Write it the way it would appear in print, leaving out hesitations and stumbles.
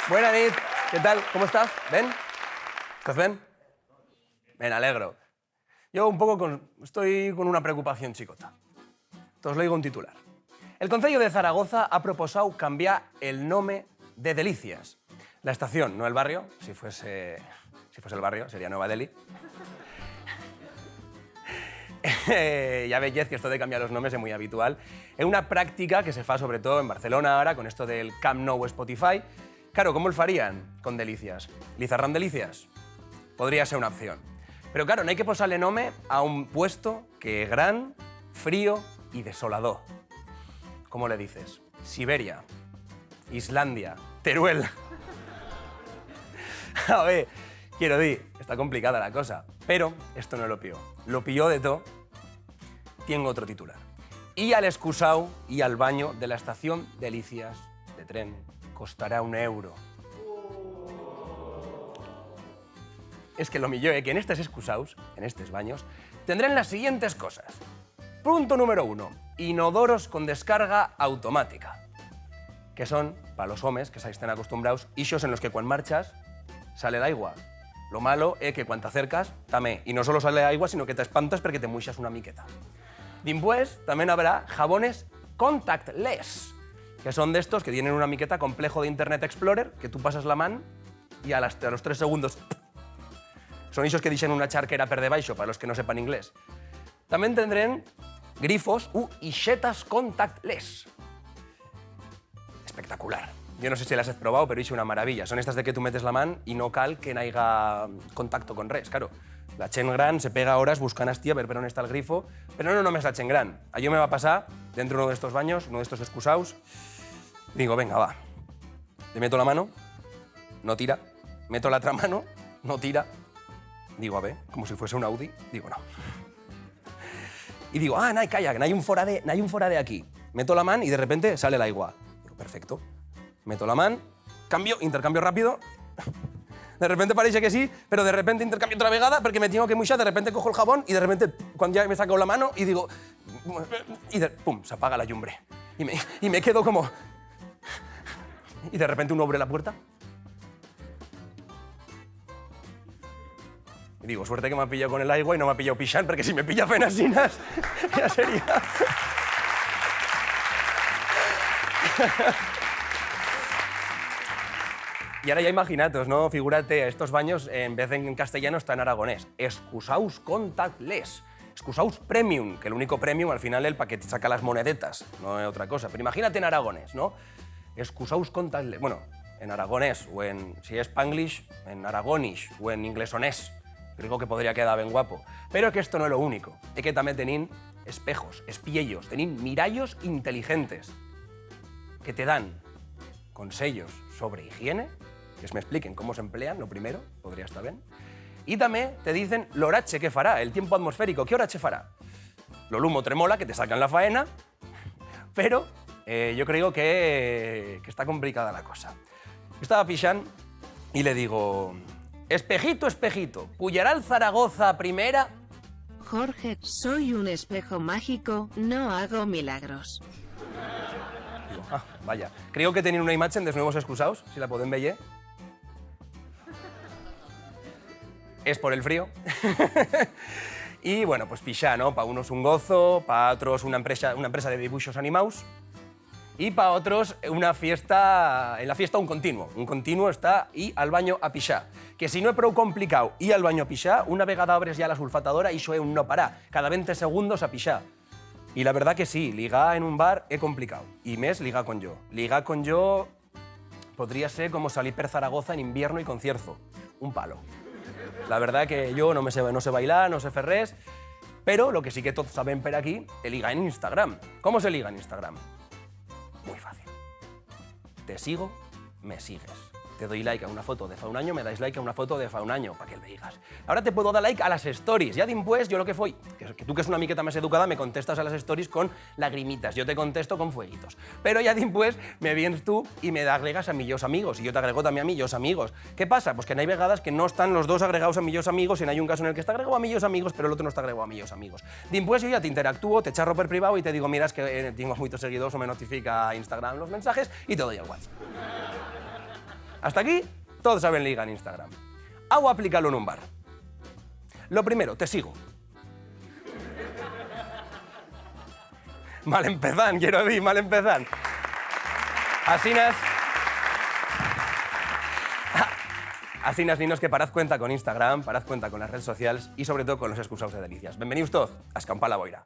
Buena nit. ¿Qué tal? ¿Cómo estás? ¿Ben? ¿Estás bien? Me alegro. Yo estoy con una preocupación chicota. Te os lo digo un titular. El Concello de Zaragoza ha proposado cambiar el nombre de Delicias. La estación, no el barrio. Si fuese el barrio, sería Nueva Delhi. Ya veis que esto de cambiar los nombres es muy habitual. Es una práctica que se fa sobre todo en Barcelona ahora, con esto del Camp Nou Spotify. Claro, ¿cómo lo farían con Delicias? ¿Lizarran Delicias? Podría ser una opción. Pero claro, no hay que posarle nombre a un puesto que es gran, frío y desolador. ¿Cómo le dices? Siberia, Islandia, Teruel. A ver, quiero decir, está complicada la cosa, pero esto no lo pilló. Lo pilló de todo. Tengo otro titular. Y al excusau y al baño de la estación Delicias de tren costará €1. Es que lo millor es que en estos excusaus, en estos baños, tendrán las siguientes cosas. Punto número 1. Inodoros con descarga automática. Que son, para los homes que estén acostumbrados, ixos en los que cuando marchas sale el agua. Lo malo es que cuando te acercas, también. Y no solo sale agua, sino que te espantas porque te muixas una miqueta. Después también habrá jabones contactless, que son de estos que tienen una miqueta complejo de Internet Explorer, que tú pasas la mano y a los 3 segundos... Son esos que dicen una charquera per debaixo, para los que no sepan inglés. También tendrán grifos u ixetas contactless. Espectacular. Yo no sé si las has probado, pero hice una maravilla. Son estas de que tú metes la mano y no cal que no haya contacto con res. Claro, la chen gran se pega horas buscando a ver per on está el grifo, pero no només la chen gran. A yo me va a pasar, dentro de uno de estos baños, uno de estos excusaus, digo, venga, va. Le meto la mano, no tira. Meto la otra mano, no tira. Digo, a ver, como si fuese un Audi. Digo, no. Y digo, no hay calla, no hay un forade aquí. Meto la mano y de repente sale el agua. Digo, perfecto. Meto la mano, cambio, intercambio rápido. De repente parece que sí, pero de repente intercambio otra vegada porque me tengo que muixar, de repente cojo el jabón y de repente, cuando ya me saco la mano y digo... pum, se apaga la llumbre. Y me quedo como... Y de repente uno abre la puerta. Y digo, suerte que me ha pillado con el agua y no me ha pillado pixant, porque si me pilla fenasinas, ya sería... Y ahora ya imaginatos, ¿no? Figúrate, estos baños, en vez de en castellano, está en aragonés. Excusaus contactless. Excusaus premium, que el único premium al final es el para que te saca las monedetas, no es otra cosa. Pero imagínate en aragonés, ¿no? Excusaus contactless. Bueno, en aragonés, o en, si es spanglish, en aragonish, o en inglesonés. Creo que podría quedar bien guapo. Pero que esto no es lo único. Es que también tenéis espejos, espiellos, tenéis mirallos inteligentes que te dan consejos sobre higiene, que me expliquen cómo se emplean, lo primero, podría estar bien. Y también te dicen l'orache que fará, el tiempo atmosférico, ¿qué orache fará? Lo lumo tremola, que te sacan la faena, pero yo creo que está complicada la cosa. Estaba pixant y le digo... Espejito, espejito, ¿pullará el Zaragoza a primera? Jorge, soy un espejo mágico, no hago milagros. Digo, vaya. Creo que tienen una imagen de los nuevos excusados, si la pueden ver. Es por el frío. Y bueno, pues pixá, ¿no? Para unos un gozo, para otros una empresa de dibujos animados. Y para otros, en la fiesta un continuo. Un continuo está y al baño a pixar. Que si no es prou complicado ir al baño a pixar, una vegada abres ya la sulfatadora y eso es un no parar. Cada 20 segundos a pixar. Y la verdad que sí, ligar en un bar es complicado. Y més ligar con yo. Ligar con yo podría ser como salir per Zaragoza en invierno y concierto. Un palo. La verdad que yo no sé bailar, no sé fer res, pero lo que sí que todos saben per aquí es ligar en Instagram. ¿Cómo se liga en Instagram? Muy fácil. Te sigo, me sigues. Te doy like a una foto de fa un año, me dais like a una foto de fa un año, para que lo digas. Ahora te puedo dar like a las stories. Ya después, yo lo que fui, que tú que es una miqueta más educada, me contestas a las stories con lagrimitas. Yo te contesto con fueguitos. Pero ya después me vienes tú y me agregas a millos amigos. Y yo te agrego también a millos amigos. ¿Qué pasa? Pues que no hay vegadas que no están los dos agregados a millos amigos y no hay un caso en el que está agregado a millos amigos, pero el otro no está agregado a millos amigos. Después yo ya te interactúo, te charro per privado y te digo, mira, es que tengo muchos seguidores o me notifica Instagram los mensajes y te doy el WhatsApp. Hasta aquí, todos saben ligar en Instagram. Hago aplícalo en un bar. Lo primero, te sigo. Mal empezan, quiero decir, mal empezan. Asinas, ninos, que parad cuenta con Instagram, parad cuenta con las redes sociales y sobre todo con los excusados de delicias. Bienvenidos todos a Escampar la Boira.